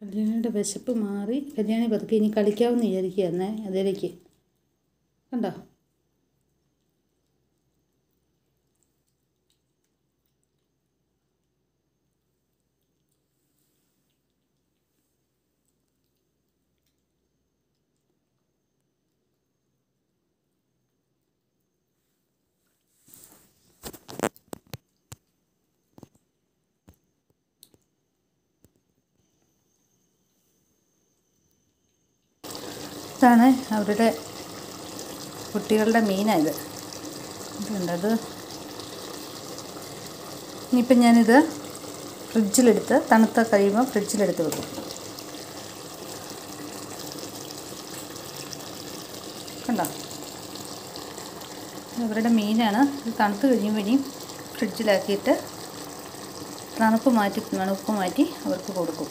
കല്യാണിയുടെ വിശപ്പ് മാറി. കല്യാണി പതുക്കെ ഇനി കളിക്കാമെന്ന് വിചാരിക്കുകയെന്നേ. അതിലേക്ക് കണ്ടോ, ഇതാണ് അവരുടെ കുട്ടികളുടെ മീനായത്. ഇതുണ്ടത്. ഇനിയിപ്പം ഞാനിത് ഫ്രിഡ്ജിലെടുത്ത് തണുത്ത കഴിയുമ്പോൾ ഫ്രിഡ്ജിലെടുത്ത് വെക്കും. കണ്ടോ, അവരുടെ മീനാണ്. ഇത് തണുത്ത് കഴിയുമ്പോൾ ഇനി ഫ്രിഡ്ജിലാക്കിയിട്ട് തണുപ്പ് മാറ്റി അവർക്ക് കൊടുക്കും.